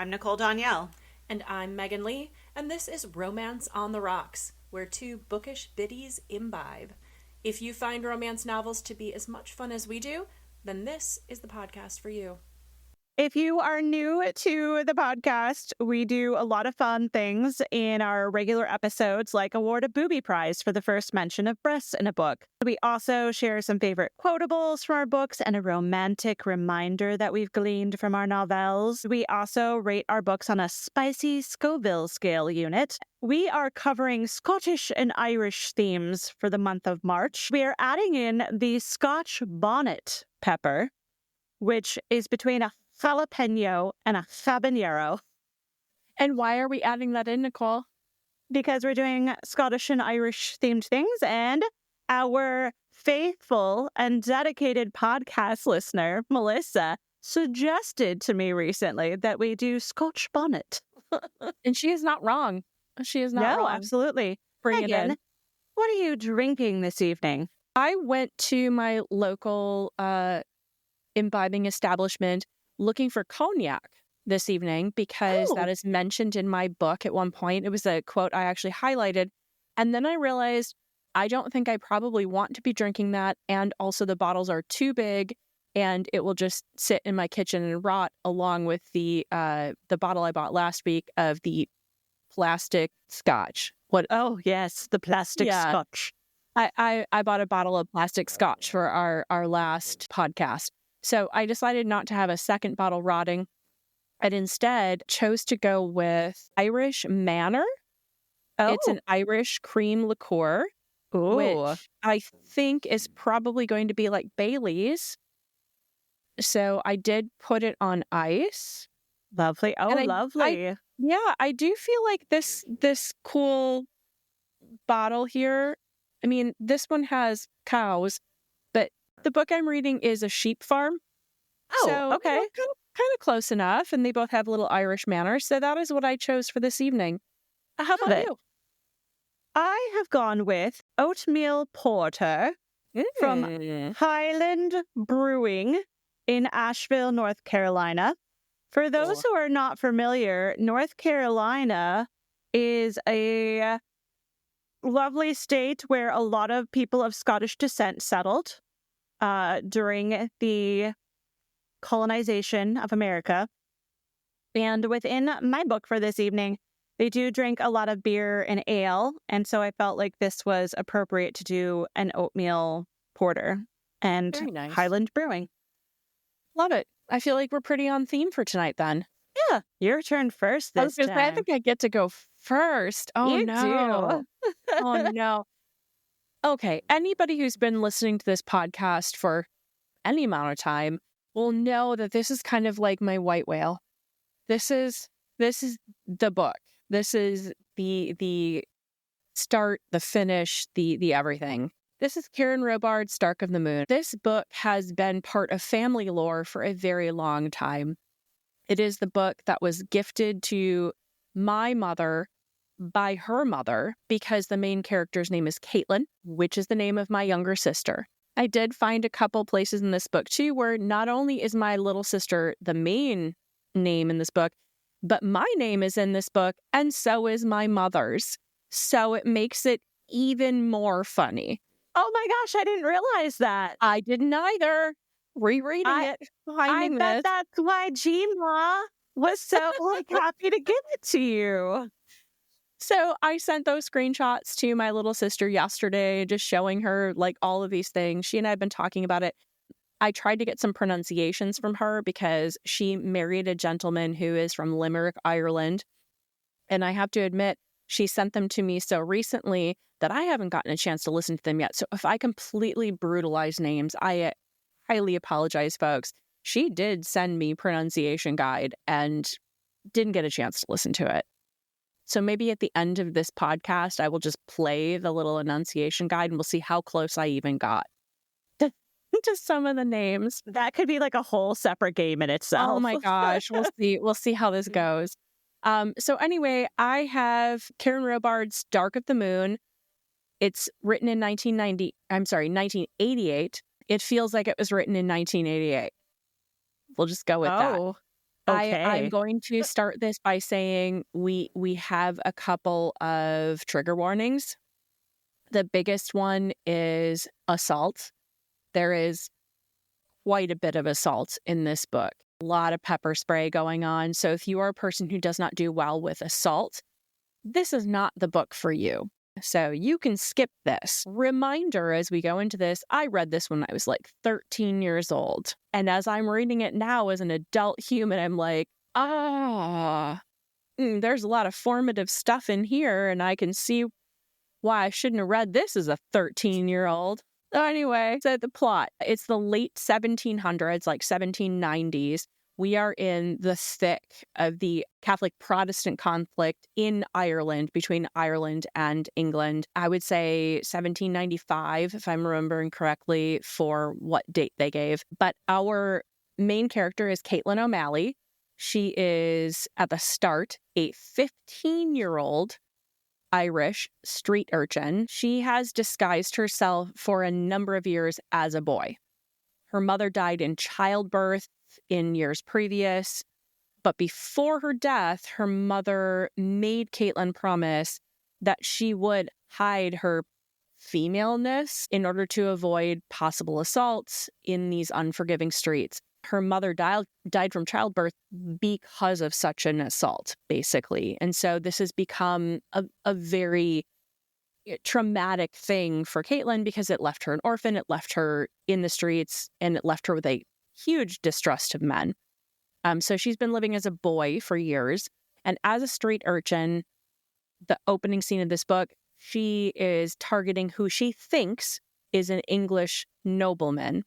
I'm Nicole Danielle. And I'm Megan Lee, and this is Romance on the Rocks, where two bookish biddies imbibe. If you find romance novels to be as much fun as we do, then this is the podcast for you. If you are new to the podcast, we do a lot of fun things in our regular episodes, like award a booby prize for the first mention of breasts in a book. We also share some favorite quotables from our books and a romantic reminder that we've gleaned from our novels. We also rate our books on a spicy Scoville scale unit. We are covering Scottish and Irish themes for the month of March. We are adding in the Scotch bonnet pepper, which is between a jalapeno and a habanero. And why are we adding that in, Nicole? Because we're doing Scottish and Irish themed things, and our faithful and dedicated podcast listener, Melissa, suggested to me recently that we do Scotch bonnet. And she is not wrong. She is not wrong. No, absolutely. Bring Megan, it in. What are you drinking this evening? I went to my local imbibing establishment looking for cognac this evening because that is mentioned in my book at one point. It was a quote I actually highlighted. And then I realized I don't think I probably want to be drinking that. And also the bottles are too big and it will just sit in my kitchen and rot along with the bottle I bought last week of the plastic scotch. What? Oh, yes, the plastic scotch. I bought a bottle of plastic scotch for our last podcast. So I decided not to have a second bottle rotting and instead chose to go with Irish Manor. Oh. It's an Irish cream liqueur, which I think is probably going to be like Bailey's. So I did put it on ice. Lovely. Oh, lovely. I do feel like this cool bottle here. I mean, this one has cows, but the book I'm reading is a sheep farm. Oh, so, okay. Kind of close enough. And they both have little Irish manners. So that is what I chose for this evening. How about you? I have gone with oatmeal porter from Highland Brewing in Asheville, North Carolina. For those who are not familiar, North Carolina is a lovely state where a lot of people of Scottish descent settled during the colonization of America. And within my book for this evening, they do drink a lot of beer and ale. And so I felt like this was appropriate to do an oatmeal porter and Highland Brewing. Love it. I feel like we're pretty on theme for tonight then. Yeah, your turn first this time. I think I get to go first. Oh, you no. Oh, no. Okay, anybody who's been listening to this podcast for any amount of time will know that this is kind of like my white whale. This is the book. This is the start, the finish, the everything. This is Karen Robards' Dark of the Moon. This book has been part of family lore for a very long time. It is the book that was gifted to my mother by her mother because the main character's name is Caitlin, which is the name of my younger sister. I did find a couple places in this book too where not only is my little sister the main name in this book, but my name is in this book and so is my mother's. So it makes it even more funny. Oh my gosh, I didn't realize that. I didn't either. Rereading it, finding this. I bet that's why Gina was so happy to give it to you. So I sent those screenshots to my little sister yesterday, just showing her all of these things. She and I have been talking about it. I tried to get some pronunciations from her because she married a gentleman who is from Limerick, Ireland. And I have to admit, she sent them to me so recently that I haven't gotten a chance to listen to them yet. So if I completely brutalize names, I highly apologize, folks. She did send me pronunciation guide and didn't get a chance to listen to it. So maybe at the end of this podcast, I will just play the little enunciation guide and we'll see how close I even got to some of the names. That could be like a whole separate game in itself. Oh my gosh. We'll see how this goes. So anyway, I have Karen Robards' Dark of the Moon. It's written in 1988. It feels like it was written in 1988. We'll just go with that. I'm Okay. going to start this by saying we have a couple of trigger warnings. The biggest one is assault. There is quite a bit of assault in this book. A lot of pepper spray going on. So if you are a person who does not do well with assault, this is not the book for you. So you can skip this. Reminder as we go into this, I read this when I was like 13 years old. And as I'm reading it now as an adult human, I'm like, there's a lot of formative stuff in here. And I can see why I shouldn't have read this as a 13-year-old. Anyway, so the plot, it's the late 1700s, like 1790s. We are in the thick of the Catholic Protestant conflict in Ireland, between Ireland and England. I would say 1795, if I'm remembering correctly, for what date they gave. But our main character is Caitlin O'Malley. She is, at the start, a 15-year-old Irish street urchin. She has disguised herself for a number of years as a boy. Her mother died in childbirth in years previous, but before her death, her mother made Caitlin promise that she would hide her femaleness in order to avoid possible assaults in these unforgiving streets. Her mother died from childbirth because of such an assault, basically. And so this has become a very traumatic thing for Caitlin because it left her an orphan, it left her in the streets, and it left her with a huge distrust of men. So she's been living as a boy for years. And as a street urchin, the opening scene of this book, she is targeting who she thinks is an English nobleman.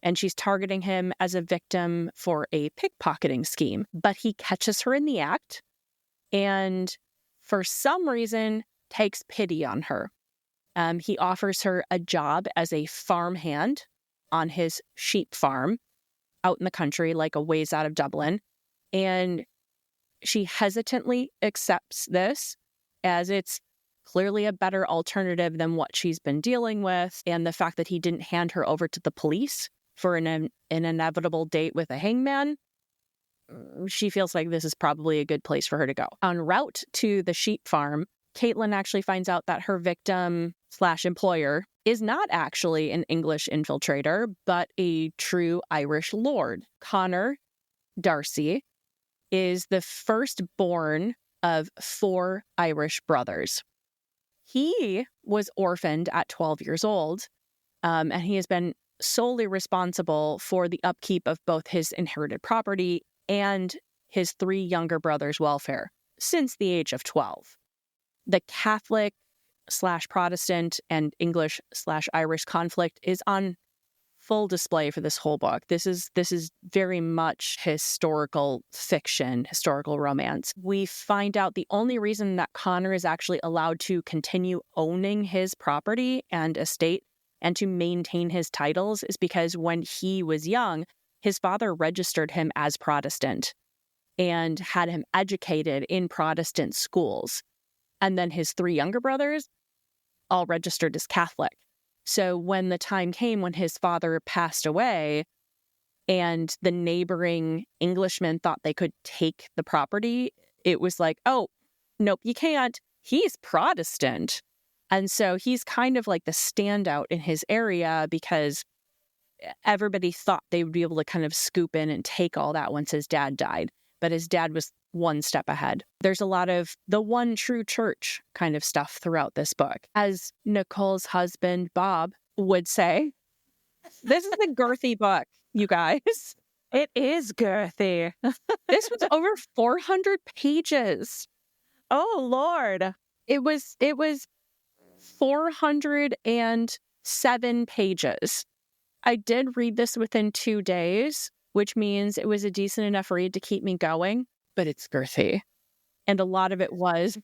And she's targeting him as a victim for a pickpocketing scheme. But he catches her in the act and for some reason takes pity on her. He offers her a job as a farmhand on his sheep farm out in the country, like a ways out of Dublin. And she hesitantly accepts this as it's clearly a better alternative than what she's been dealing with. And the fact that he didn't hand her over to the police for an inevitable date with a hangman, she feels like this is probably a good place for her to go. En route to the sheep farm, Caitlin actually finds out that her victim/employer is not actually an English infiltrator, but a true Irish lord. Connor, Darcy, is the firstborn of 4 Irish brothers. He was orphaned at 12 years old, and he has been solely responsible for the upkeep of both his inherited property and his 3 younger brothers' welfare since the age of 12. The Catholic/Protestant and English/Irish conflict is on full display for this whole book. This is very much historical fiction, historical romance. We find out the only reason that Connor is actually allowed to continue owning his property and estate and to maintain his titles is because when he was young, his father registered him as Protestant and had him educated in Protestant schools. And then his 3 younger brothers all registered as Catholic. So when the time came when his father passed away and the neighboring Englishmen thought they could take the property, it was like, oh, nope, you can't. He's Protestant. And so he's kind of like the standout in his area because everybody thought they would be able to kind of scoop in and take all that once his dad died. But his dad was one step ahead. There's a lot of the one true church kind of stuff throughout this book. As Nicole's husband, Bob, would say, this is a girthy book, you guys. It is girthy. This was over 400 pages. Oh, Lord. It was 407 pages. I did read this within 2 days, which means it was a decent enough read to keep me going, but it's girthy. And a lot of it was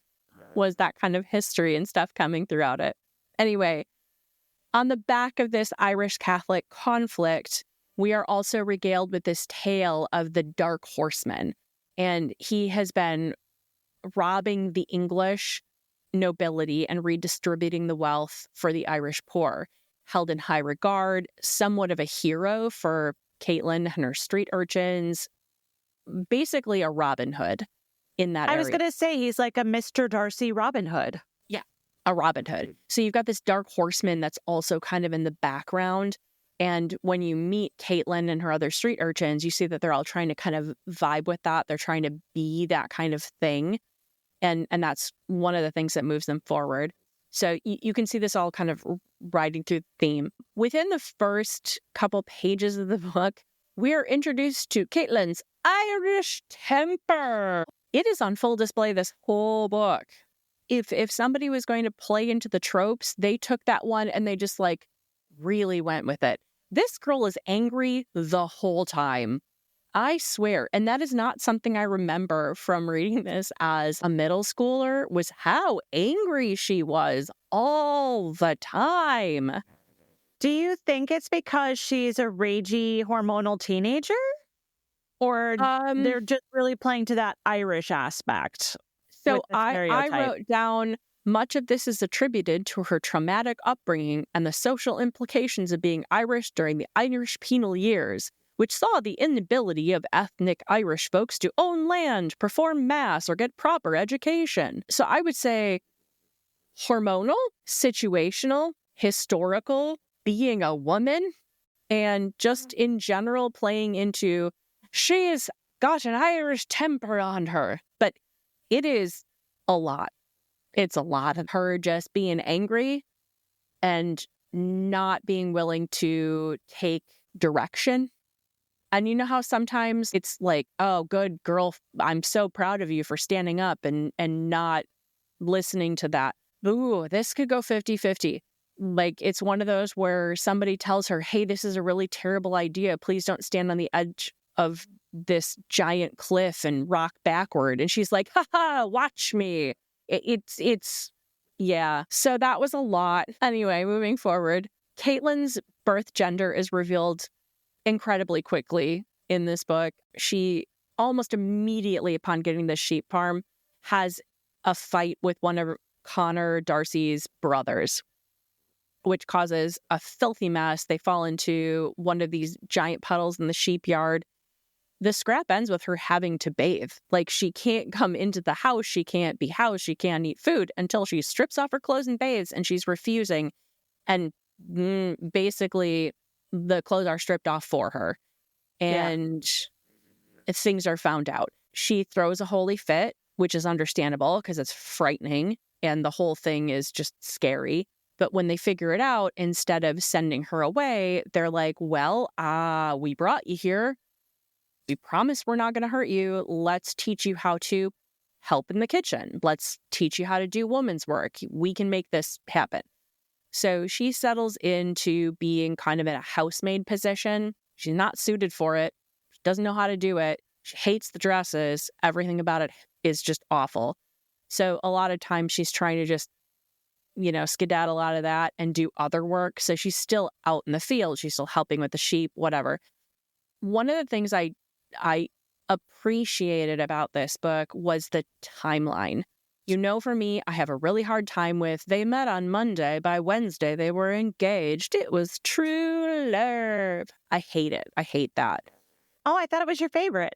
that kind of history and stuff coming throughout it. Anyway, on the back of this Irish Catholic conflict, we are also regaled with this tale of the Dark Horseman. And he has been robbing the English nobility and redistributing the wealth for the Irish poor. Held in high regard, somewhat of a hero for Caitlin and her street urchins. basically a Robin Hood in that I area. was going to say he's like a Mr. Darcy Robin Hood. Yeah, a Robin Hood. So you've got this Dark Horseman that's also kind of in the background. And when you meet Caitlin and her other street urchins, you see that they're all trying to kind of vibe with that. They're trying to be that kind of thing. And that's one of the things that moves them forward. So you can see this all kind of riding through the theme. Within the first couple pages of the book, we are introduced to Caitlin's Irish temper. It is on full display this whole book. If somebody was going to play into the tropes, they took that one and they just like really went with it. This girl is angry the whole time. I swear. And that is not something I remember from reading this as a middle schooler, was how angry she was all the time. Do you think it's because she's a ragey hormonal teenager? Or they're just really playing to that Irish aspect? So I wrote down, much of this is attributed to her traumatic upbringing and the social implications of being Irish during the Irish penal years, which saw the inability of ethnic Irish folks to own land, perform mass, or get proper education. So I would say hormonal, situational, historical, being a woman, and just in general playing into she's got an Irish temper on her. But it is a lot. It's a lot of her just being angry and not being willing to take direction. And you know how sometimes it's like, oh, good girl, I'm so proud of you for standing up and not listening to that. Ooh, this could go 50-50. Like, it's one of those where somebody tells her, hey, this is a really terrible idea. Please don't stand on the edge of this giant cliff and rock backward. And she's like, haha, watch me. Yeah. So that was a lot. Anyway, moving forward, Caitlin's birth gender is revealed incredibly quickly in this book. She almost immediately upon getting the sheep farm has a fight with one of Connor Darcy's brothers, which causes a filthy mess. They fall into one of these giant puddles in the sheep yard. The scrap ends with her having to bathe. Like, she can't come into the house. She can't be housed. She can't eat food until she strips off her clothes and bathes, and she's refusing. And basically, the clothes are stripped off for her. And things are found out. She throws a holy fit, which is understandable because it's frightening. And the whole thing is just scary. But when they figure it out, instead of sending her away, they're like, well, we brought you here. We promise we're not going to hurt you. Let's teach you how to help in the kitchen. Let's teach you how to do woman's work. We can make this happen. So she settles into being kind of in a housemaid position. She's not suited for it. She doesn't know how to do it. She hates the dresses. Everything about it is just awful. So a lot of times she's trying to just, skedaddle out of that and do other work. So she's still out in the field. She's still helping with the sheep, whatever. One of the things I appreciated about this book was the timeline. For me, I have a really hard time with they met on Monday, by Wednesday they were engaged. It was true love. I hate it. I hate that. Oh, I thought it was your favorite.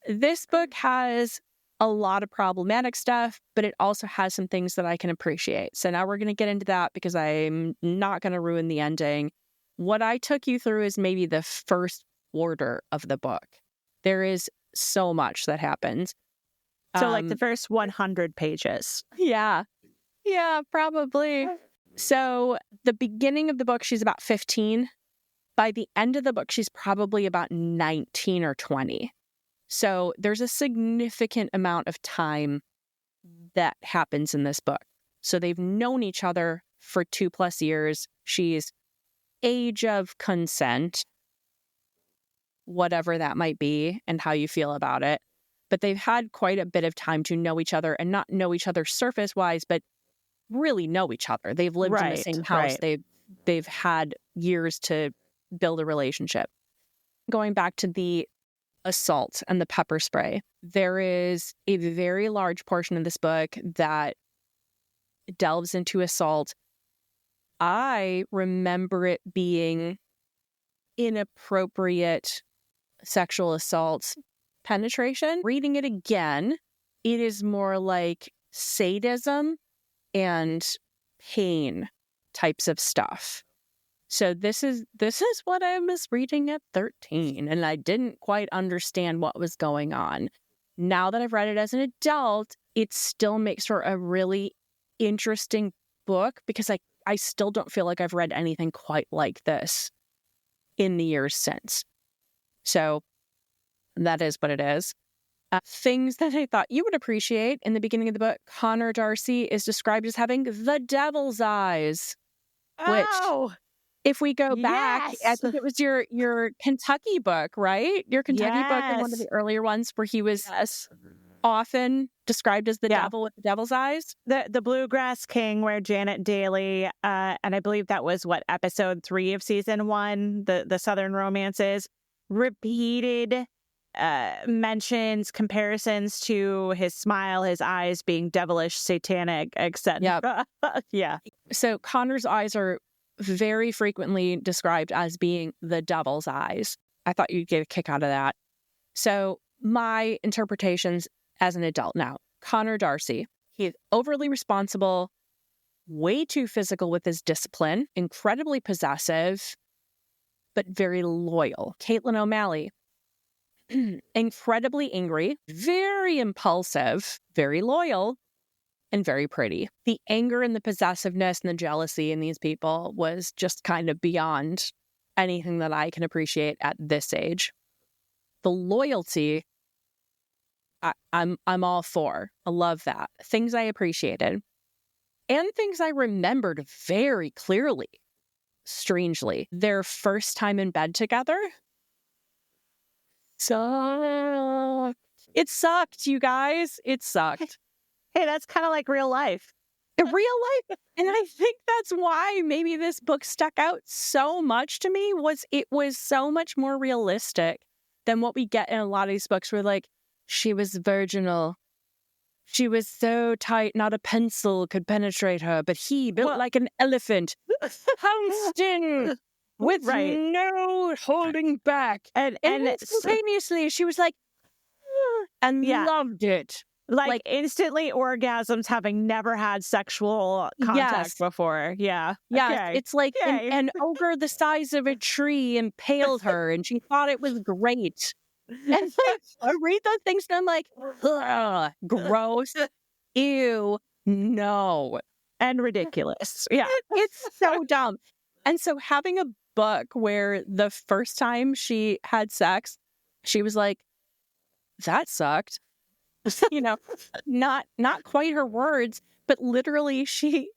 This book has a lot of problematic stuff, but it also has some things that I can appreciate. So now we're going to get into that because I'm not going to ruin the ending. What I took you through is maybe the first quarter of the book. There is so much that happens. So like the first 100 pages. Yeah. Yeah, probably. So the beginning of the book, she's about 15. By the end of the book, she's probably about 19 or 20. So there's a significant amount of time that happens in this book. So they've known each other for 2+ years. She's age of consent, whatever that might be and how you feel about it. But they've had quite a bit of time to know each other and not know each other surface-wise, but really know each other. They've lived in the same house. Right. They've had years to build a relationship. Going back to the assault and the pepper spray, there is a very large portion of this book that delves into assault. I remember it being inappropriate sexual assault penetration. Reading it again, it is more like sadism and pain types of stuff. So this is what I was reading at 13, and I didn't quite understand what was going on. Now that I've read it as an adult, it still makes for a really interesting book because I still don't feel like I've read anything quite like this in the years since. So that is what it is. Things that I thought you would appreciate in the beginning of the book, Connor Darcy is described as having the devil's eyes, which, if we go back, I think it was your Kentucky book, right? Your Kentucky book and one of the earlier ones where he was often described as the devil with the devil's eyes. The Bluegrass King, where Janet Daly, and I believe that was episode 3 of season 1, the Southern Romances, repeated mentions, comparisons to his smile, his eyes being devilish, satanic, etc. Yeah. So Connor's eyes are very frequently described as being the devil's eyes. I thought you'd get a kick out of that. So my interpretations as an adult now, Connor Darcy, he's overly responsible, way too physical with his discipline, incredibly possessive, but very loyal. Caitlin O'Malley, incredibly angry, very impulsive, very loyal, and very pretty. The anger and the possessiveness and the jealousy in these people was just kind of beyond anything that I can appreciate at this age. The loyalty, I'm all for. I love that. Things I appreciated. And things I remembered very clearly, strangely. Their first time in bed together. It sucked, you guys. It sucked. Hey, that's kind of like real life. Real life. And I think that's why maybe this book stuck out so much to me, was it was so much more realistic than what we get in a lot of these books where, like, she was virginal. She was so tight, not a pencil could penetrate her, but he built like an elephant, pounced in with no holding back. And instantaneously, she was like, and loved it. Like instantly orgasms, having never had sexual contact before. Yeah. It's like an ogre the size of a tree impaled her, and she thought it was great. And like, I read those things and I'm like, ugh, gross, ew, no. And ridiculous. Yeah. It's so dumb. And so having a book where the first time she had sex, she was like, that sucked. You know, not quite her words, but literally she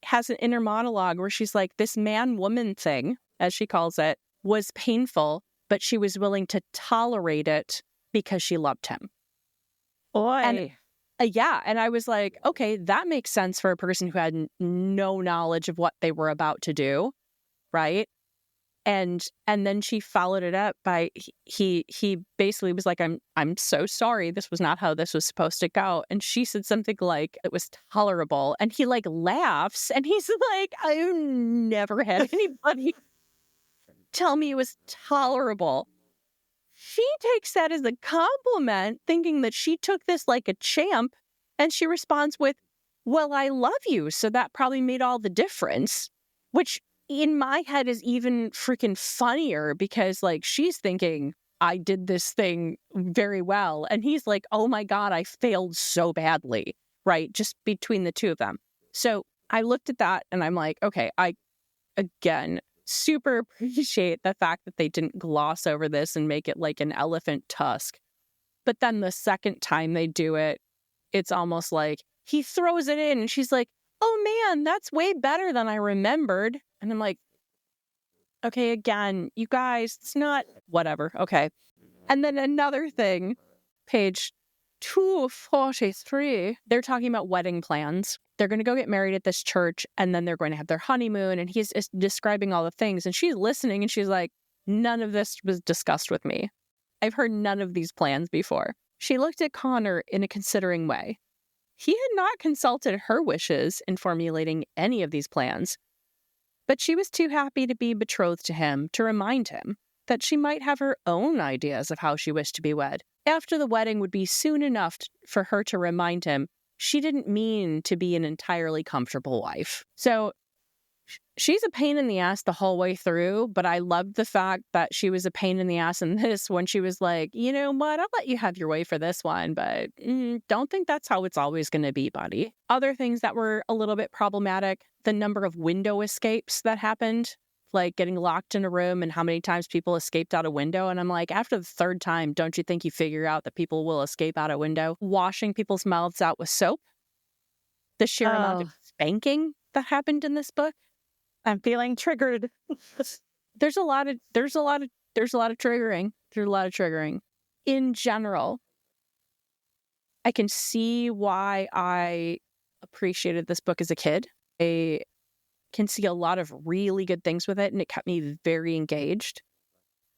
has an inner monologue where she's like, this man-woman thing, as she calls it, was painful, but she was willing to tolerate it because she loved him. Oy. And and I was like, okay, that makes sense for a person who had no knowledge of what they were about to do, right? And then she followed it up by he basically was like, I'm so sorry, this was not how this was supposed to go. And she said something like it was tolerable, and he like laughs and he's like, I've never had anybody tell me it was tolerable. She takes that as a compliment, thinking that she took this like a champ, and she responds with, well, I love you, so that probably made all the difference, which in my head is even freaking funnier because, like, she's thinking I did this thing very well, and he's like, oh my God, I failed so badly, right? Just between the two of them. So I looked at that and I'm like, okay, I, again, super appreciate the fact that they didn't gloss over this and make it like an elephant tusk. But then the second time they do it, it's almost like he throws it in and she's like, oh man, that's way better than I remembered. And I'm like, okay, again, you guys, it's not whatever. Okay. And then another thing, page 243, they're talking about wedding plans. They're going to go get married at this church, and then they're going to have their honeymoon, and he's describing all the things, and she's listening, and she's like, none of this was discussed with me. I've heard none of these plans before. She looked at Connor in a considering way. He had not consulted her wishes in formulating any of these plans. but she was too happy to be betrothed to him to remind him that she might have her own ideas of how she wished to be wed. After the wedding would be soon enough for her to remind him she didn't mean to be an entirely comfortable wife. So she's a pain in the ass the whole way through, but I loved the fact that she was a pain in the ass in this when she was like, you know what, I'll let you have your way for this one, but don't think that's how it's always going to be, buddy. Other things that were a little bit problematic, the number of window escapes that happened, like getting locked in a room and how many times people escaped out a window. And I'm like, after the third time, don't you think you figure out that people will escape out a window? Washing people's mouths out with soap. The sheer amount of spanking that happened in this book. I'm feeling triggered. There's a lot of triggering. There's a lot of triggering. In general, I can see why I appreciated this book as a kid. I can see a lot of really good things with it, and it kept me very engaged.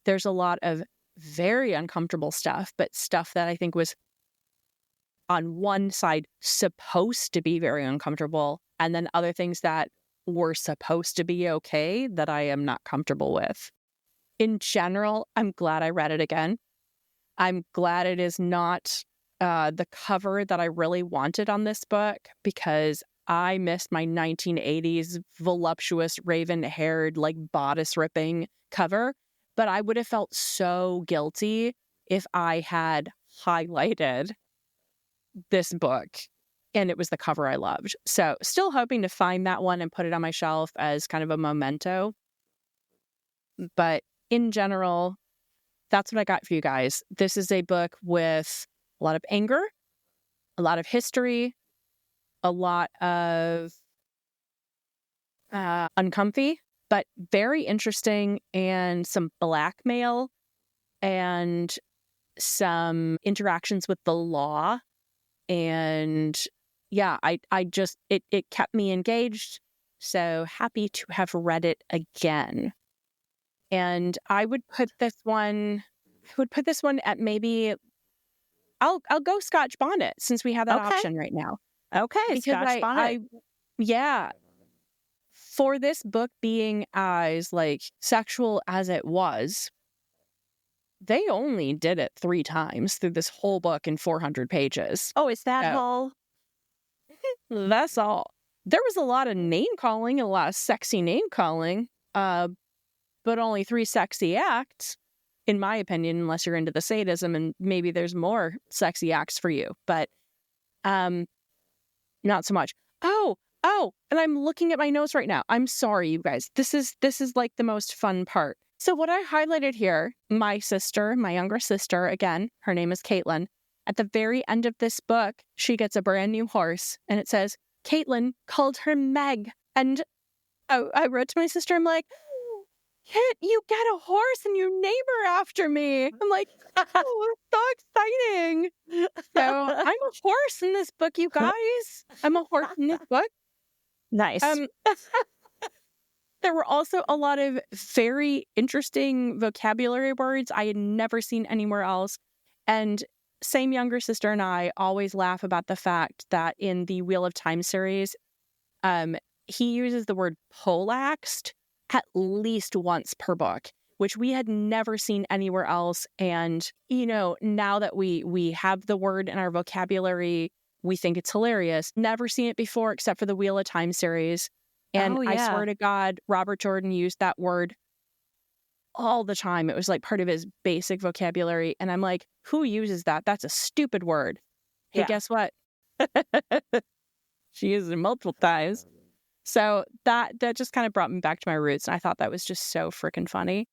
There's a lot of very uncomfortable stuff, but stuff that I think was on one side supposed to be very uncomfortable, and then other things that were supposed to be okay that I am not comfortable with. In general, I'm glad I read it again. I'm glad it is not the cover that I really wanted on this book, because I missed my 1980s voluptuous raven-haired like bodice ripping cover, but I would have felt so guilty if I had highlighted this book and it was the cover I loved. So still hoping to find that one and put it on my shelf as kind of a memento. But in general, that's what I got for you guys. This is a book with a lot of anger, a lot of history, a lot of uncomfy, but very interesting, and some blackmail and some interactions with the law. And yeah, I just, it kept me engaged. So happy to have read it again. And I would put this one at maybe, I'll go Scotch bonnet since we have that option right now. Okay, because Scotch bonnet. Yeah. For this book being as like sexual as it was, they only did it 3 times through this whole book in 400 pages. Oh, is that all? That's all. There was a lot of name calling, a lot of sexy name calling, but only 3 sexy acts, in my opinion, unless you're into the sadism, and maybe there's more sexy acts for you, but not so much. Oh, and I'm looking at my notes right now. I'm sorry, you guys. This is like the most fun part. So what I highlighted here, my younger sister, again, her name is Caitlin. At the very end of this book, she gets a brand new horse, and it says, Caitlin called her Meg. And I wrote to my sister, I'm like, Kit, you get a horse and you name her after me. I'm like, oh, so exciting. So I'm a horse in this book, you guys. I'm a horse in this book. Nice. There were also a lot of very interesting vocabulary words I had never seen anywhere else. And same younger sister and I always laugh about the fact that in the Wheel of Time series, he uses the word poleaxed at least once per book, which we had never seen anywhere else. And, you know, now that we have the word in our vocabulary, we think it's hilarious. Never seen it before except for the Wheel of Time series. And I swear to God, Robert Jordan used that word all the time. It was like part of his basic vocabulary. And I'm like, who uses that? That's a stupid word. Hey, guess what? She uses it multiple times. So that just kind of brought me back to my roots. And I thought that was just so freaking funny.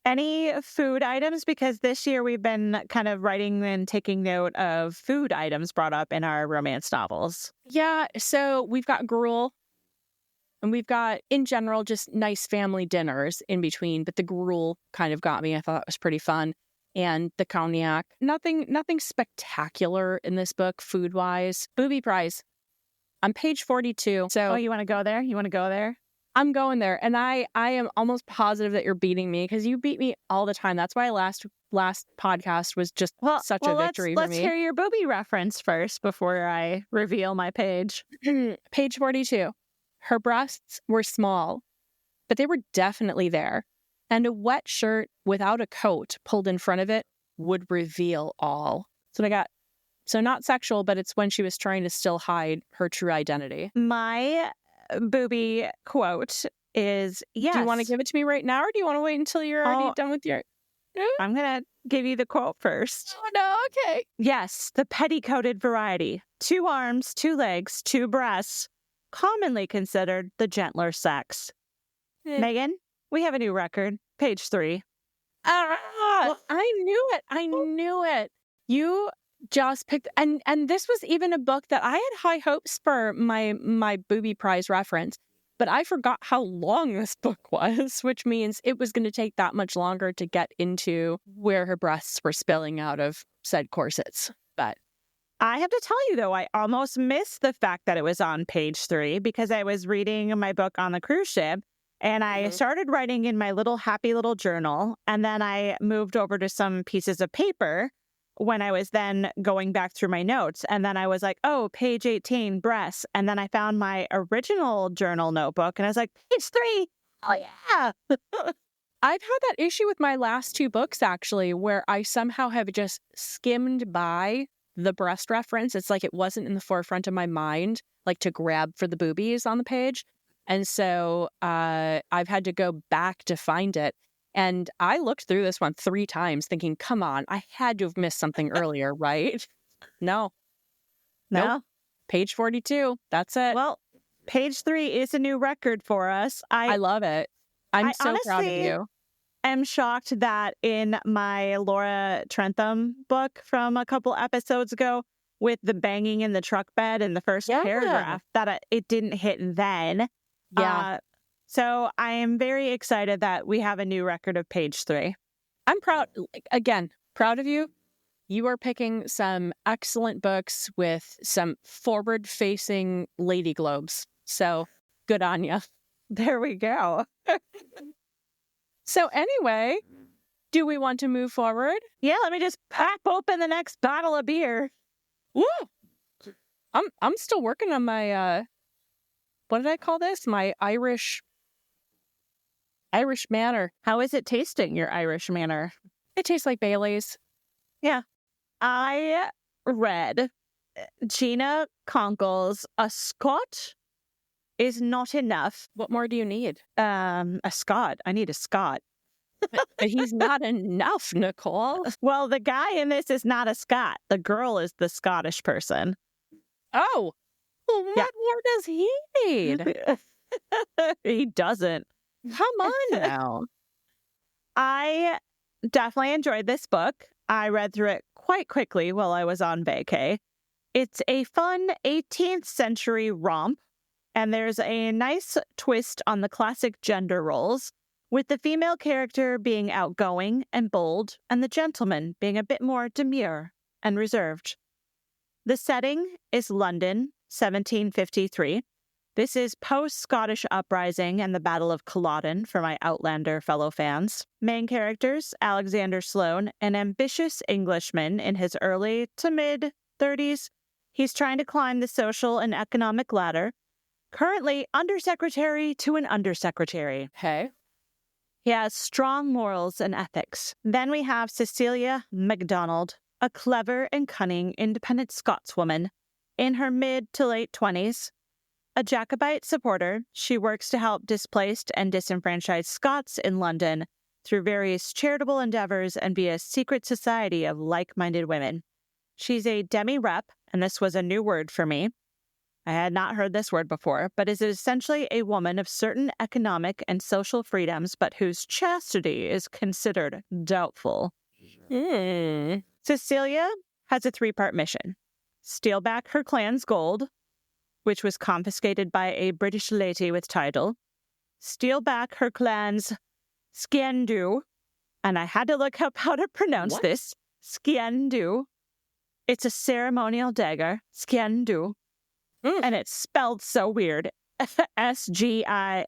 Any food items? Because this year we've been kind of writing and taking note of food items brought up in our romance novels. Yeah, so we've got gruel, and we've got, in general, just nice family dinners in between. But the gruel kind of got me. I thought it was pretty fun. And the cognac. Nothing spectacular in this book, food-wise. Booby prize. On page 42. So, you want to go there? I'm going there, and I am almost positive that you're beating me because you beat me all the time. That's why last podcast was just such a victory for me. Let's hear your booby reference first before I reveal my page. Page 42. Her breasts were small, but they were definitely there. And a wet shirt without a coat pulled in front of it would reveal all. So I got, so not sexual, but it's when she was trying to still hide her true identity. My booby quote is, yes. Do you want to give it to me right now, or do you want to wait until you're already done with your... I'm going to give you the quote first. Oh, no, okay. Yes, the petticoated variety. 2 arms, 2 legs, 2 breasts, commonly considered the gentler sex. Meghan, we have a new record. Page 3. Well, I knew it. I knew it. You just picked... And this was even a book that I had high hopes for my booby prize reference. But I forgot how long this book was, which means it was going to take that much longer to get into where her breasts were spilling out of said corsets. But I have to tell you, though, I almost missed the fact that it was on page 3 because I was reading my book on the cruise ship and I started writing in my little happy little journal. And then I moved over to some pieces of paper when I was then going back through my notes. And then I was like, oh, page 18, breasts. And then I found my original journal notebook and I was like, page 3. Oh, yeah. I've had that issue with my last 2 books, actually, where I somehow have just skimmed by the breast reference. It's like it wasn't in the forefront of my mind, like to grab for the boobies on the page. And so I've had to go back to find it. And I looked through this one 3 times thinking, come on, I had to have missed something earlier, right? No. Nope. Page 42. That's it. Well, page 3 is a new record for us. I love it. I'm so proud of you. I'm shocked that in my Laura Trentham book from a couple episodes ago with the banging in the truck bed in the first paragraph, that it didn't hit then. Yeah. So I am very excited that we have a new record of page 3. I'm proud. Again, proud of you. You are picking some excellent books with some forward-facing Lady Globes. So good on you. There we go. So anyway, do we want to move forward? Yeah, let me just pop open the next bottle of beer. Woo! I'm still working on my what did I call this? My Irish manner. How is it tasting, your Irish manner? It tastes like Bailey's. Yeah. I read Gina Conkle's A Scot is Not Enough. What more do you need? A Scot. I need a Scot. But he's not enough, Nicole. Well, the guy in this is not a Scot. The girl is the Scottish person. Oh. Well, what more does he need? He doesn't. Come on now. I definitely enjoyed this book. I read through it quite quickly while I was on vacay. It's a fun 18th century romp, and there's a nice twist on the classic gender roles, with the female character being outgoing and bold, and the gentleman being a bit more demure and reserved. The setting is London, 1753. This is post-Scottish Uprising and the Battle of Culloden for my Outlander fellow fans. Main characters, Alexander Sloane, an ambitious Englishman in his early to mid-30s. He's trying to climb the social and economic ladder. Currently undersecretary to an undersecretary. Hey. He has strong morals and ethics. Then we have Cecilia MacDonald, a clever and cunning independent Scotswoman in her mid to late 20s. A Jacobite supporter, she works to help displaced and disenfranchised Scots in London through various charitable endeavors and via a secret society of like-minded women. She's a demi-rep, and this was a new word for me. I had not heard this word before, but is essentially a woman of certain economic and social freedoms, but whose chastity is considered doubtful. Cecilia has a 3-part mission. Steal back her clan's gold, which was confiscated by a British lady with title. Steal back her clan's sciendu, and I had to look up how to pronounce this. Sciendu. It's a ceremonial dagger, sciendu, and it's spelled so weird. Sgiandubh.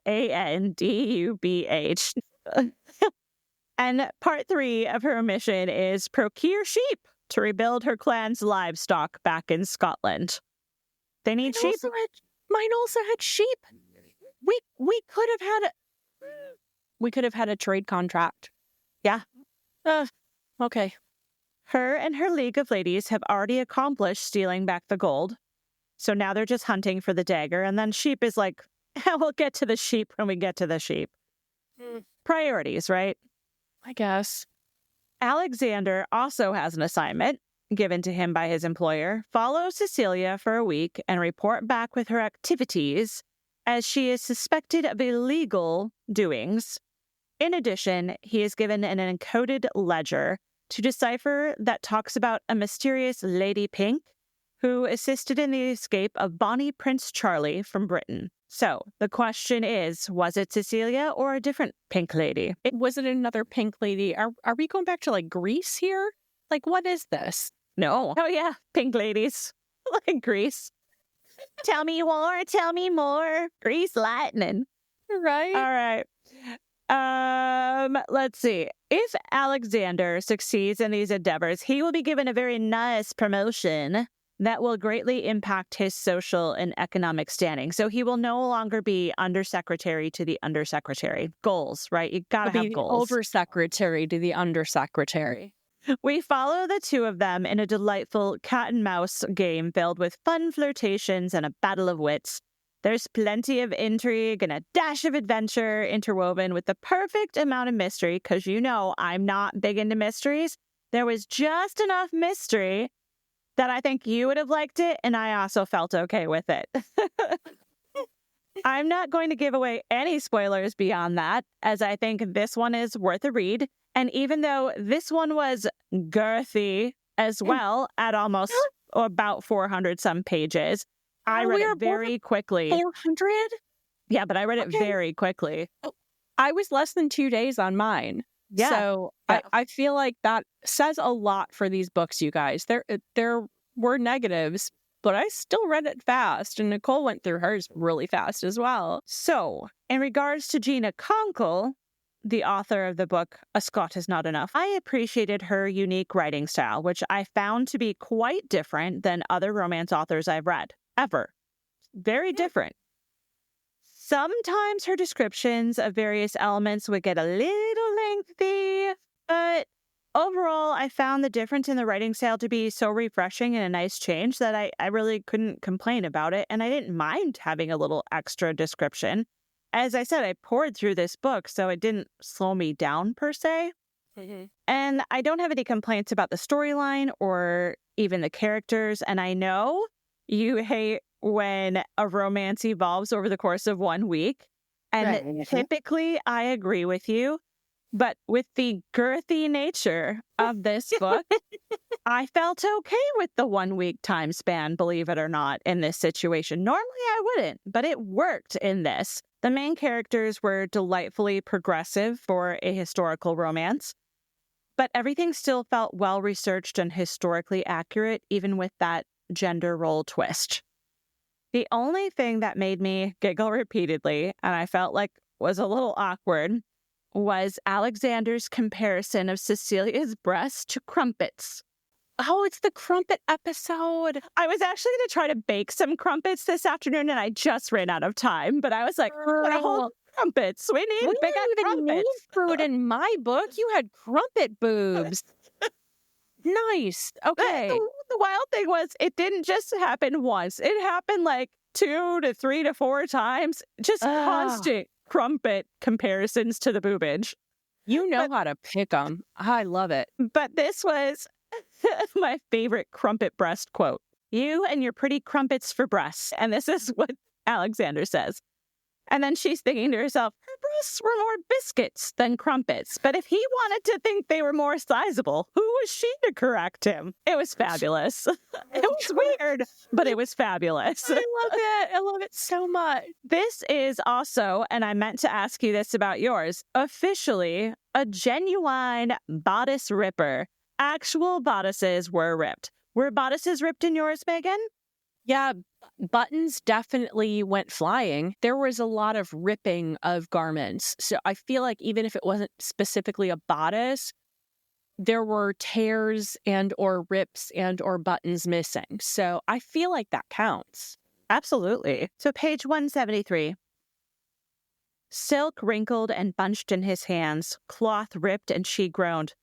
And part 3 of her mission is procure sheep to rebuild her clan's livestock back in Scotland. They need sheep. Mine also had sheep. We could have had a trade contract. Yeah. Okay. Her and her League of Ladies have already accomplished stealing back the gold. So now they're just hunting for the dagger. And then Sheep is like, we'll get to the sheep when we get to the sheep. Priorities, right? I guess. Alexander also has an assignment given to him by his employer. Follow Cecilia for a week and report back with her activities as she is suspected of illegal doings. In addition, he is given an encoded ledger to decipher that talks about a mysterious Lady Pink who assisted in the escape of Bonnie Prince Charlie from Britain. So the question is, was it Cecilia or a different pink lady? Was it another pink lady? Are we going back to like Greece here? Like, what is this? No. Oh yeah, pink ladies. Like Greece. Tell me more, tell me more. Grease lightning. Right? All right. Let's see. If Alexander succeeds in these endeavors, he will be given a very nice promotion that will greatly impact his social and economic standing. So he will no longer be undersecretary to the undersecretary. Goals, right? You gotta have goals. Oversecretary to the undersecretary. We follow the two of them in a delightful cat and mouse game filled with fun flirtations and a battle of wits. There's plenty of intrigue and a dash of adventure interwoven with the perfect amount of mystery, because you know I'm not big into mysteries. There was just enough mystery that I think you would have liked it, and I also felt okay with it. I'm not going to give away any spoilers beyond that, as I think this one is worth a read. And even though this one was girthy as well, at almost about 400 some pages, I read it very quickly. 400? Yeah, but I read it very quickly. I was less than 2 days on mine. Yeah. So I feel like that says a lot for these books, you guys. There were negatives, but I still read it fast, and Nicole went through hers really fast as well. So, in regards to Gina Conkle, the author of the book A Scot Is Not Enough, I appreciated her unique writing style, which I found to be quite different than other romance authors I've read, ever. Very different. Sometimes her descriptions of various elements would get a little lengthy, but overall, I found the difference in the writing style to be so refreshing and a nice change that I really couldn't complain about it, and I didn't mind having a little extra description. As I said, I poured through this book, so it didn't slow me down per se. Mm-hmm. And I don't have any complaints about the storyline or even the characters, and I know you hate when a romance evolves over the course of 1 week. And typically, I agree with you. But with the girthy nature of this book, I felt okay with the 1 week time span, believe it or not, in this situation. Normally, I wouldn't, but it worked in this. The main characters were delightfully progressive for a historical romance, but everything still felt well-researched and historically accurate, even with that gender role twist. The only thing that made me giggle repeatedly, and I felt like was a little awkward, was Alexander's comparison of Cecilia's breasts to crumpets. Oh, it's the crumpet episode. I was actually going to try to bake some crumpets this afternoon, and I just ran out of time. But I was like, crumpets. We need big crumpets. Food in my book. You had crumpet boobs. Nice. Okay. The wild thing was, it didn't just happen once. It happened like 2 to 3 to 4 times. Just constant crumpet comparisons to the boobage. You know how to pick them. I love it. But this was my favorite crumpet breast quote. You and your pretty crumpets for breasts. And this is what Alexander says. And then she's thinking to herself, her breasts were more biscuits than crumpets. But if he wanted to think they were more sizable, who was she to correct him? It was fabulous. It was weird, but it was fabulous. I love it. I love it so much. This is also, and I meant to ask you this about yours, officially a genuine bodice ripper. Actual bodices were ripped. Were bodices ripped in yours, Megan? Yeah, buttons definitely went flying. There was a lot of ripping of garments. So I feel like even if it wasn't specifically a bodice, there were tears and or rips and or buttons missing. So I feel like that counts. Absolutely. So page 173. Silk wrinkled and bunched in his hands, cloth ripped, and she groaned.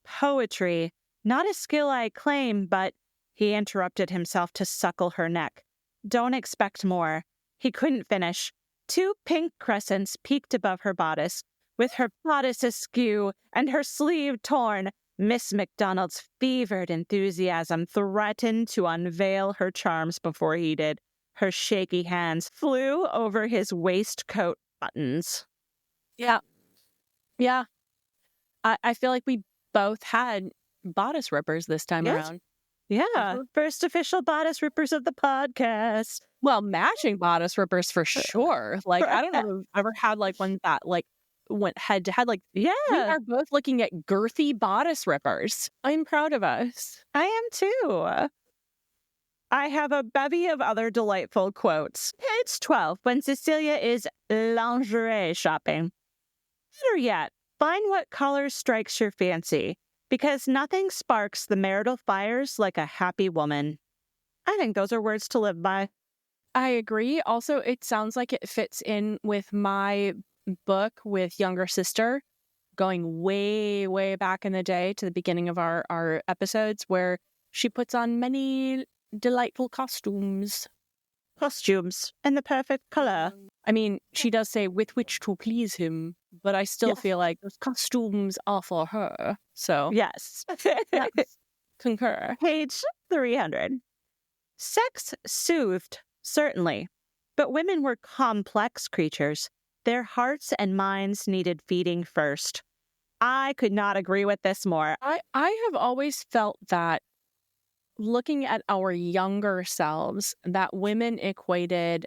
Poetry, not a skill I claim, but he interrupted himself to suckle her neck. Don't expect more. He couldn't finish. 2 pink crescents peeked above her bodice. With her bodice askew and her sleeve torn, Miss MacDonald's fevered enthusiasm threatened to unveil her charms before he did. Her shaky hands flew over his waistcoat buttons. Yeah. Yeah. I feel like we both had bodice rippers this time around. Yeah. First official bodice rippers of the podcast. Well, matching bodice rippers for sure. Like, I don't know if I've ever had like one that like went head to head. Like, we are both looking at girthy bodice rippers. I'm proud of us. I am too. I have a bevy of other delightful quotes. Page 12, when Cecilia is lingerie shopping. Better yet, find what color strikes your fancy, because nothing sparks the marital fires like a happy woman. I think those are words to live by. I agree. Also, it sounds like it fits in with my book with younger sister, going way, way back in the day to the beginning of our episodes, where she puts on many delightful costumes. Costumes in the perfect color. I mean, she does say with which to please him, but I still feel like those costumes are for her. So, yes. Concur. Page 300. Sex soothed, certainly, but women were complex creatures. Their hearts and minds needed feeding first. I could not agree with this more. I have always felt that looking at our younger selves, that women equated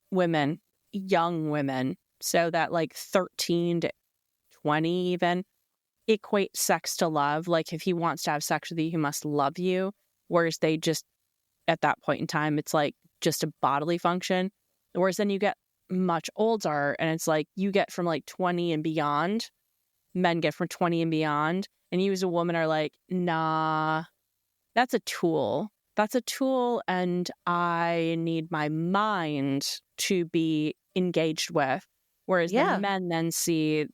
women, young women, so that like 13 to 20 even, equate sex to love. Like if he wants to have sex with you, he must love you. Whereas they just, at that point in time, it's like just a bodily function. Whereas then you get much older and it's like you get from like 20 and beyond. Men get from 20 and beyond. And you as a woman are like, nah, that's a tool. That's a tool, and I need my mind to be engaged with. Whereas the men then see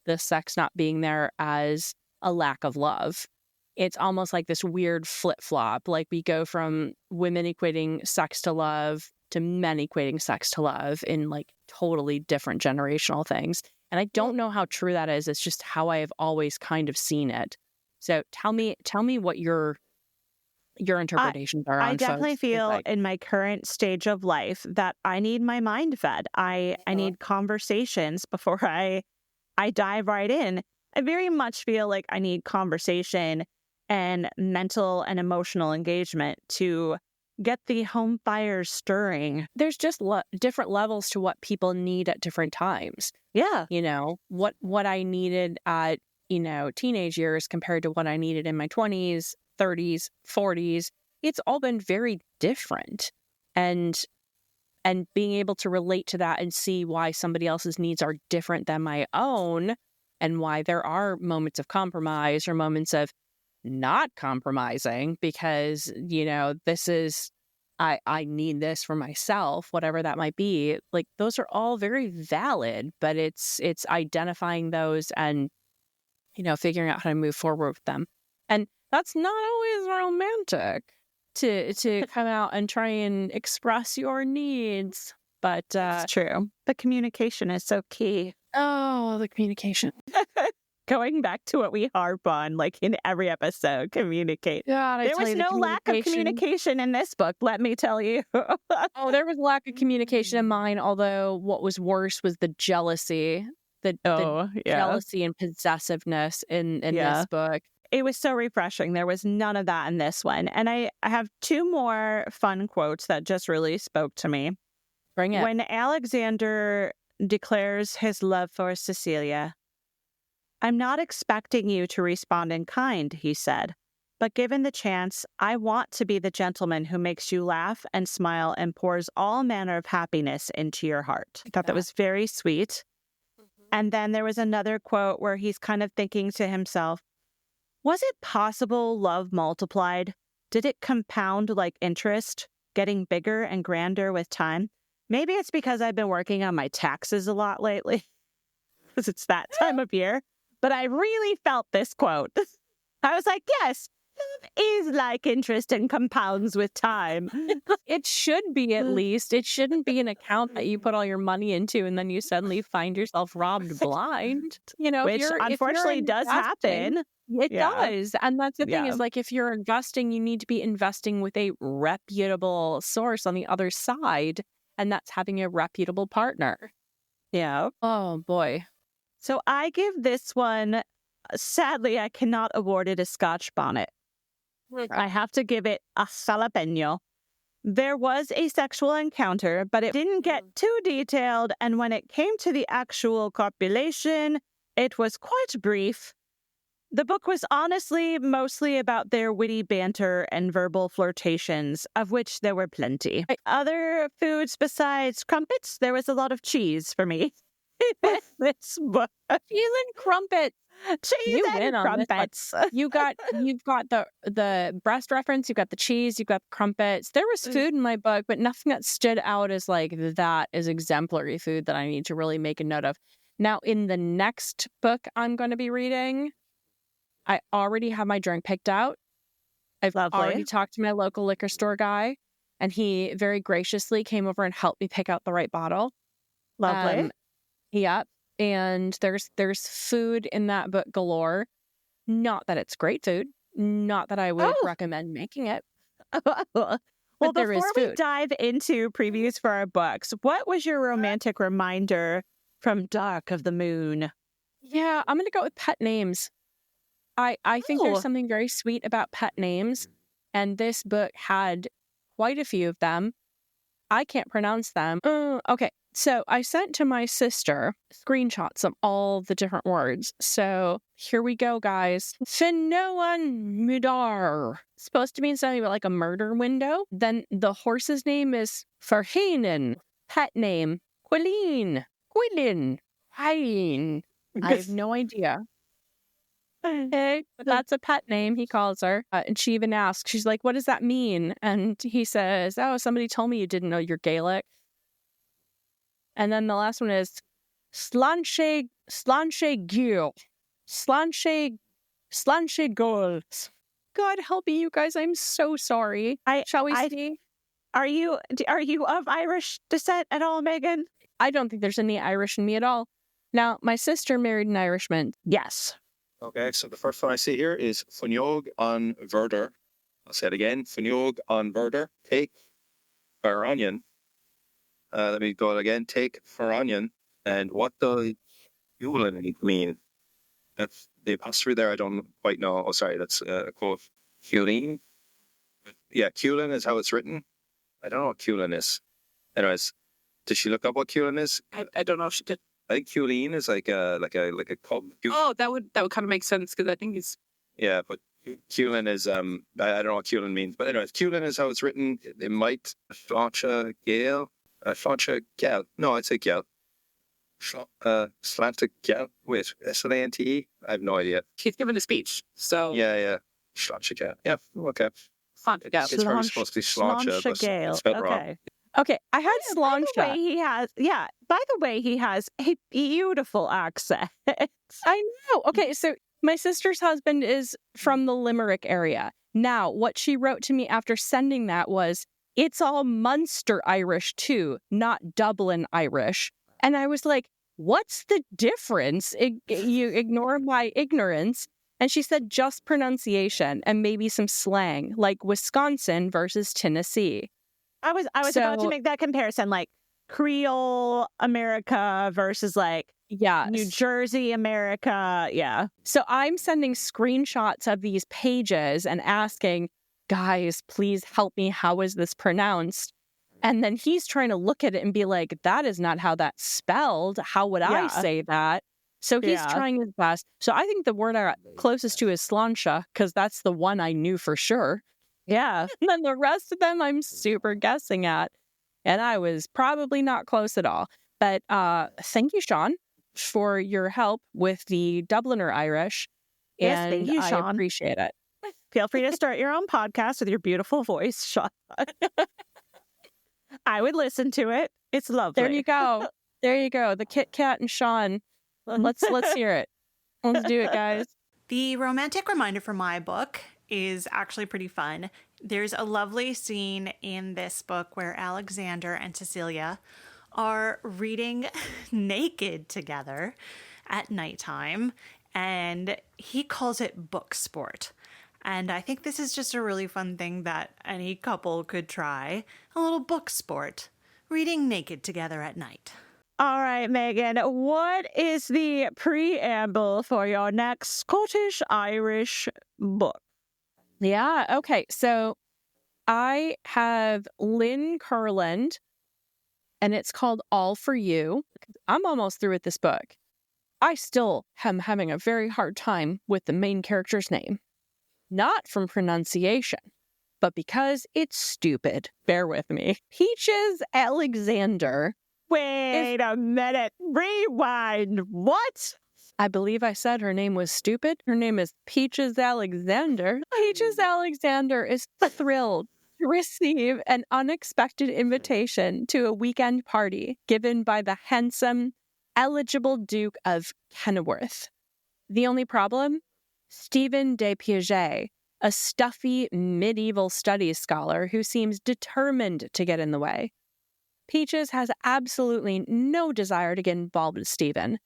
the sex not being there as a lack of love. It's almost like this weird flip-flop. Like we go from women equating sex to love to men equating sex to love in like totally different generational things. And I don't know how true that is. It's just how I have always kind of seen it. So tell me what your interpretations are on I definitely folks. feel in my current stage of life that I need my mind fed. I need conversations before I dive right in. I very much feel like I need conversation and mental and emotional engagement to get the home fires stirring. There's just different levels to what people need at different times. Yeah. You know, what I needed at, teenage years compared to what I needed in my 20s, 30s, 40s. It's all been very different. And being able to relate to that and see why somebody else's needs are different than my own and why there are moments of compromise or moments of not compromising because, this is, I need this for myself, whatever that might be. Like those are all very valid, but it's identifying those and, figuring out how to move forward with them. And that's not always romantic to come out and try and express your needs. But it's true. The communication is so key. Oh, the communication. Going back to what we harp on, like in every episode, communicate. God, there was no lack of communication in this book, let me tell you. Oh, there was lack of communication in mine, although what was worse was the jealousy. The jealousy and possessiveness in this book. It was so refreshing. There was none of that in this one. And I have 2 more fun quotes that just really spoke to me. Bring it. When Alexander declares his love for Cecilia, "I'm not expecting you to respond in kind," he said. "But given the chance, I want to be the gentleman who makes you laugh and smile and pours all manner of happiness into your heart." I thought that was very sweet. And then there was another quote where he's kind of thinking to himself, was it possible love multiplied? Did it compound like interest, getting bigger and grander with time? Maybe it's because I've been working on my taxes a lot lately, because it's that time of year. But I really felt this quote. I was like, yes, love is like interest and compounds with time. It should be, at least. It shouldn't be an account that you put all your money into and then you suddenly find yourself robbed blind. You know, Which unfortunately does happen. It does. And that's the thing Yeah. is, like, if you're investing, you need to be investing with a reputable source on the other side. And that's having a reputable partner. Yeah. Oh, boy. So I give this one, sadly, I cannot award it a Scotch bonnet. I have to give it a jalapeno. There was a sexual encounter, but it didn't get too detailed. And when it came to the actual copulation, it was quite brief. The book was honestly mostly about their witty banter and verbal flirtations, of which there were plenty. Other foods besides crumpets, there was a lot of cheese for me. This book. Cheese and crumpets. Cheese You and win on crumpets. You've got the breast reference, you've got the cheese, you've got the crumpets. There was food in my book, but nothing that stood out as like that is exemplary food that I need to really make a note of. Now, in the next book I'm going to be reading, I already have my drink picked out. I've already talked to my local liquor store guy, and he very graciously came over and helped me pick out the right bottle. Lovely. Yep. And there's food in that book galore. Not that it's great food. Not that I would recommend making it. Well, before we dive into previews for our books, what was your romantic reminder from Dark of the Moon? Yeah, I'm going to go with pet names. I think there's something very sweet about pet names. And this book had quite a few of them. I can't pronounce them. Okay. So I sent to my sister screenshots of all the different words. So here we go, guys. Finoan Mudar. Supposed to mean something about like a murder window. Then the horse's name is Farhinen. Pet name, Quilleen. Quillen. Quilleen. I have no idea. Okay, but that's a pet name, he calls her. And she even asks, she's like, what does that mean? And he says, oh, somebody told me you didn't know your Gaelic. And then the last one is Slanche Gil. Slanche Goals. God help me, you guys. I'm so sorry. Shall we see? Are you of Irish descent at all, Megan? I don't think there's any Irish in me at all. Now, my sister married an Irishman. Yes. Okay, so the first one I see here is Funyog on Verder. I'll say it again. Funyog on Verder. Take Faranian. Let me go again. Take Faranian. And what does Hewlin mean? That's the apostrophe there. I don't quite know. Oh, sorry. That's a quote. Hewlin. Yeah, Hewlin is how it's written. I don't know what Hewlin is. Anyways, did she look up what Hewlin is? I don't know if she did. I think Hewlin is like a cub. Oh, that would kind of make sense because I think he's. Yeah, but Hewlin is I don't know what Hewlin means, but anyways, Hewlin is how it's written. It might Flancha Gale, Flancha Gal. No, I'd say Gal. Slanta Gal. Wait, Slante? I have no idea. She's given a speech, so. Yeah. Flancha Gal. Yeah, okay. Slanta Gal. It's probably supposed to be Slancha, but it's spelled wrong. Okay, I had Slancha. By the way, he has a beautiful accent. I know. Okay, so my sister's husband is from the Limerick area. Now, what she wrote to me after sending that was, it's all Munster Irish too, not Dublin Irish. And I was like, what's the difference? You ignore my ignorance. And she said just pronunciation and maybe some slang, like Wisconsin versus Tennessee. I was about to make that comparison, like Creole America versus like New Jersey America. Yeah. So I'm sending screenshots of these pages and asking, guys, please help me. How is this pronounced? And then he's trying to look at it and be like, that is not how that's spelled. How would I say that? So he's trying his best. So I think the word I got closest to is Slancha, because that's the one I knew for sure. Yeah. And then the rest of them I'm super guessing at. And I was probably not close at all. But thank you, Sean, for your help with the Dubliner Irish. Yes, thank you, Sean. I appreciate it. Feel free to start your own podcast with your beautiful voice, Sean. I would listen to it. It's lovely. There you go. There you go. The Kit Kat and Sean. Let's hear it. Let's do it, guys. The romantic reminder for my book is actually pretty fun. There's a lovely scene in this book where Alexander and Cecilia are reading naked together at nighttime, and he calls it book sport. And I think this is just a really fun thing that any couple could try. A little book sport, reading naked together at night. All right, Megan, what is the preamble for your next Scottish-Irish book? Yeah, okay. So I have Lynn Curland, and it's called All For You. I'm almost through with this book. I still am having a very hard time with the main character's name. Not from pronunciation, but because it's stupid. Bear with me. Peaches Alexander. Wait a minute. Rewind. What? I believe I said her name was stupid. Her name is Peaches Alexander. Peaches Alexander is thrilled to receive an unexpected invitation to a weekend party given by the handsome, eligible Duke of Kenilworth. The only problem? Stephen de Piaget, a stuffy medieval studies scholar who seems determined to get in the way. Peaches has absolutely no desire to get involved with Stephen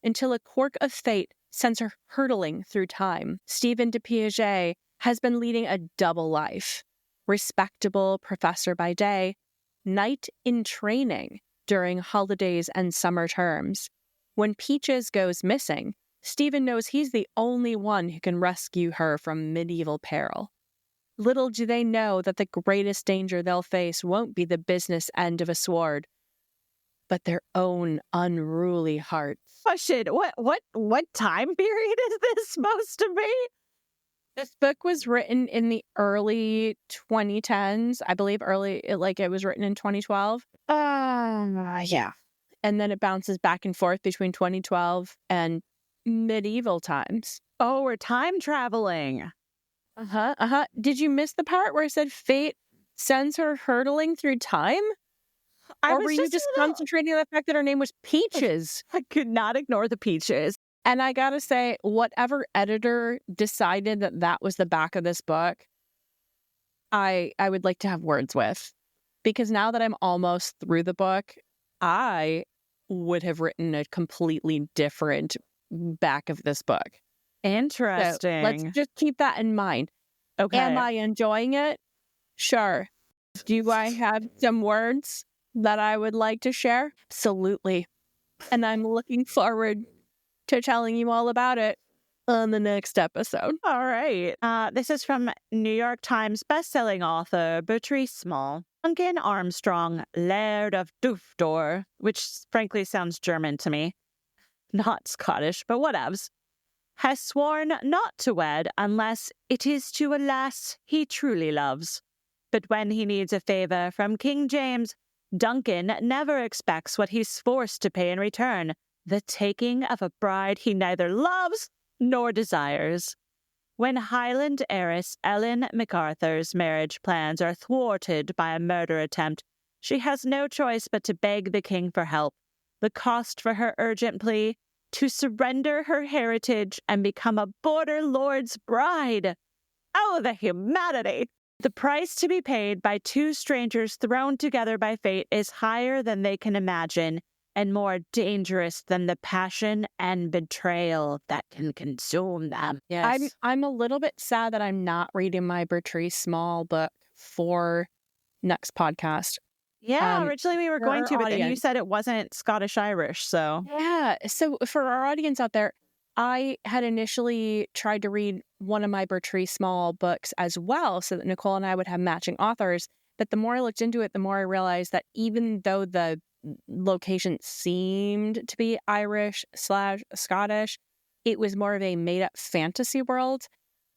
until a quirk of fate sends her hurtling through time. Stephen de Piaget has been leading a double life. Respectable professor by day, knight in training during holidays and summer terms. When Peaches goes missing, Stephen knows he's the only one who can rescue her from medieval peril. Little do they know that the greatest danger they'll face won't be the business end of a sword, but their own unruly hearts. Question, what time period is this supposed to be? This book was written in the early 2010s. I believe it was written in 2012. Yeah. And then it bounces back and forth between 2012 and medieval times. Oh, we're time traveling. Did you miss the part where I said fate sends her hurtling through time? Or were you just concentrating on the fact that her name was Peaches? I could not ignore the peaches. And I gotta say, whatever editor decided that that was the back of this book, I would like to have words with. Because now that I'm almost through the book, I would have written a completely different back of this book. Interesting. So let's just keep that in mind. Okay. Am I enjoying it? Sure. Do I have some words that I would like to share? Absolutely. And I'm looking forward to telling you all about it on the next episode. All right. This is from New York Times bestselling author Beatrice Small. Duncan Armstrong, Laird of Dufdor, which frankly sounds German to me. Not Scottish, but whatevs. Has sworn not to wed unless it is to a lass he truly loves. But when he needs a favour from King James, Duncan never expects what he's forced to pay in return, the taking of a bride he neither loves nor desires. When Highland heiress Ellen MacArthur's marriage plans are thwarted by a murder attempt, she has no choice but to beg the king for help. The cost for her urgent plea? To surrender her heritage and become a border lord's bride. Oh, the humanity! The price to be paid by two strangers thrown together by fate is higher than they can imagine and more dangerous than the passion and betrayal that can consume them. Yes. I'm a little bit sad that I'm not reading my Beatrice Small book for next podcast. Yeah, originally we were going to, but then you audience. said it wasn't Scottish-Irish, so... Yeah, so for our audience out there, I had initially tried to read one of my Beatrice Small books as well so that Nicole and I would have matching authors. But the more I looked into it, the more I realized that even though the location seemed to be Irish/Scottish, it was more of a made-up fantasy world.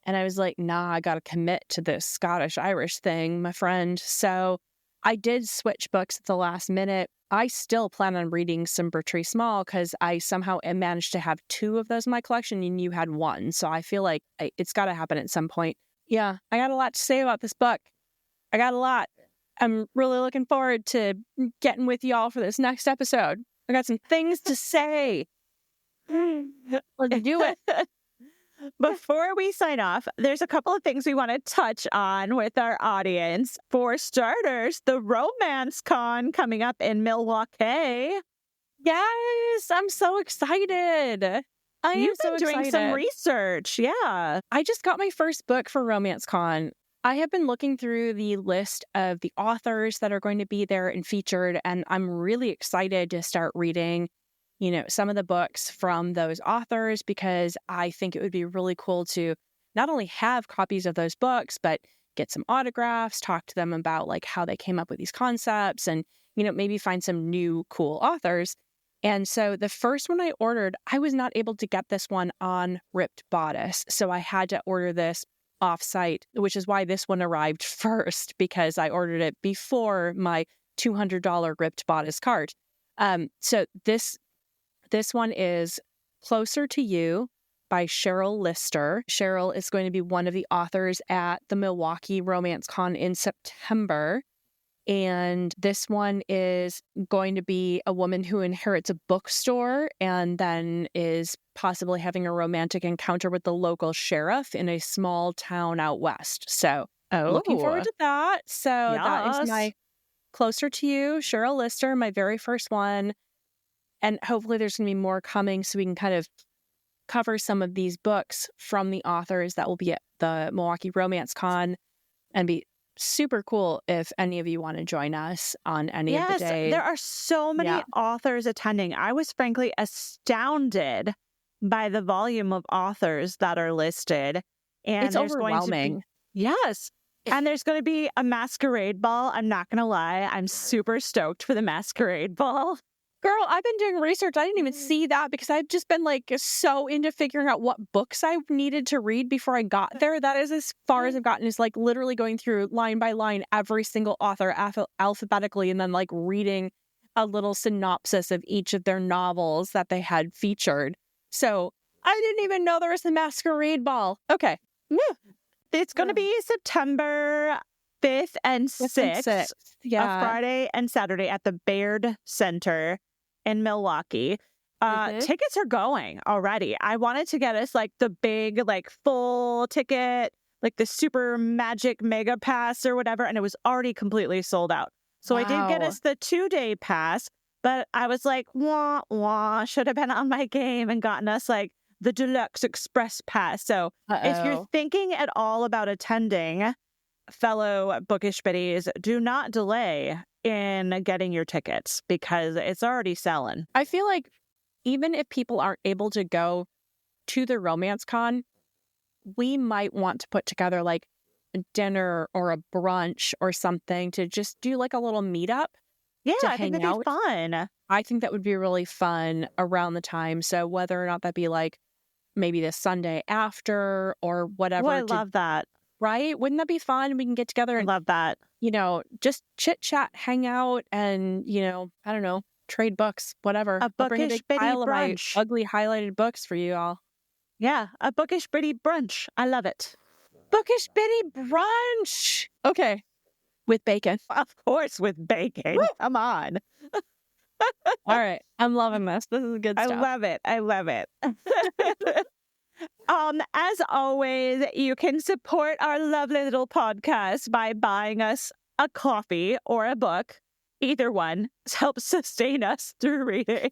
And I was like, nah, I got to commit to this Scottish-Irish thing, my friend. So I did switch books at the last minute. I still plan on reading some Beatrice Small because I somehow managed to have two of those in my collection and you had one. So I feel like it's got to happen at some point. Yeah, I got a lot to say about this book. I got a lot. I'm really looking forward to getting with y'all for this next episode. I got some things to say. Let's do it. Before we sign off, there's a couple of things we want to touch on with our audience. For starters, the Romance Con coming up in Milwaukee. Yes, I'm so excited. You've been doing some research. Yeah. I just got my first book for Romance Con. I have been looking through the list of the authors that are going to be there and featured, and I'm really excited to start reading, some of the books from those authors, because I think it would be really cool to not only have copies of those books, but get some autographs, talk to them about like how they came up with these concepts, and, maybe find some new cool authors. And so the first one I ordered, I was not able to get this one on Ripped Bodice. So I had to order this off-site, which is why this one arrived first, because I ordered it before my $200 Ripped Bodice cart. So this one is Closer to You by Cheryl Lister. Cheryl is going to be one of the authors at the Milwaukee Romance Con in September. And this one is going to be a woman who inherits a bookstore and then is possibly having a romantic encounter with the local sheriff in a small town out west. So looking forward to that. So that is my Closer to You, Cheryl Lister, my very first one. And hopefully there's going to be more coming so we can kind of cover some of these books from the authors that will be at the Milwaukee Romance Con, and be super cool if any of you want to join us on any of the days. There are so many authors attending. I was frankly astounded by the volume of authors that are listed. And it's overwhelming. And there's going to be a masquerade ball. I'm not going to lie. I'm super stoked for the masquerade ball. Girl, I've been doing research. I didn't even see that because I've just been like so into figuring out what books I needed to read before I got there. That is as far as I've gotten, is like literally going through line by line every single author alphabetically, and then like reading a little synopsis of each of their novels that they had featured. So I didn't even know there was a masquerade ball. Okay. It's going to be September 5th and 6th. A Friday and Saturday at the Baird Center in Milwaukee. Tickets are going already. I wanted to get us like the big, like full ticket, like the super magic mega pass or whatever, and it was already completely sold out. So I did get us the 2-day pass, but I was like, wah, should have been on my game and gotten us like the deluxe express pass. So if you're thinking at all about attending, fellow bookish biddies, do not delay in getting your tickets because it's already selling. I feel like even if people aren't able to go to the Romance Con, we might want to put together like a dinner or a brunch or something to just do like a little meetup. Yeah, I think that'd be fun. I think that would be really fun around the time. So whether or not that be like maybe the Sunday after or whatever. I love that. Right? Wouldn't that be fun? We can get together and, love that. Just chit chat, hang out, and, I don't know, trade books, whatever. A bookish biddy brunch. Ugly highlighted books for you all. Yeah, a bookish biddy brunch. I love it. Bookish biddy brunch. Okay. With bacon. Of course, with bacon. Woo! Come on. All right. I'm loving this. This is good stuff. I love it. As always, you can support our lovely little podcast by buying us a coffee or a book. Either one helps sustain us through reading.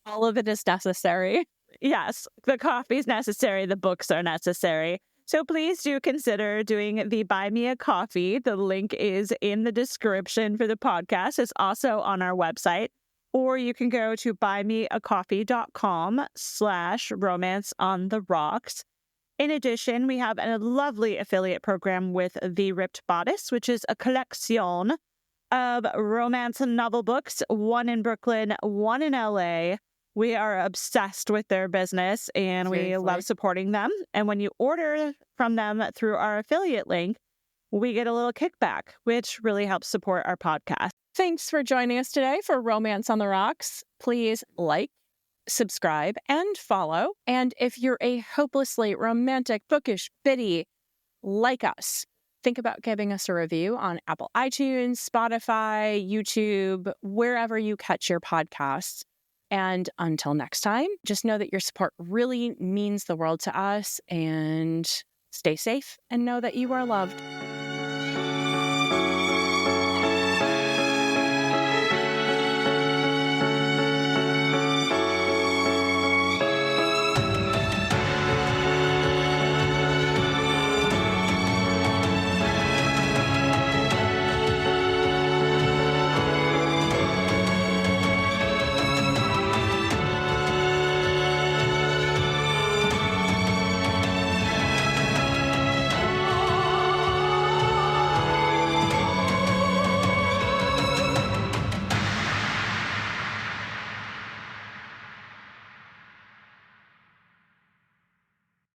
All of it is necessary. Yes, the coffee is necessary. The books are necessary. So please do consider doing the Buy Me a Coffee. The link is in the description for the podcast. It's also on our website. Or you can go to buymeacoffee.com/romanceontherocks. In addition, we have a lovely affiliate program with The Ripped Bodice, which is a collection of romance novel books, one in Brooklyn, one in LA. We are obsessed with their business and we love supporting them. And when you order from them through our affiliate link, we get a little kickback, which really helps support our podcast. Thanks for joining us today for Romance on the Rocks. Please like, subscribe, and follow. And if you're a hopelessly romantic, bookish biddy like us, think about giving us a review on Apple iTunes, Spotify, YouTube, wherever you catch your podcasts. And until next time, just know that your support really means the world to us, and stay safe and know that you are loved.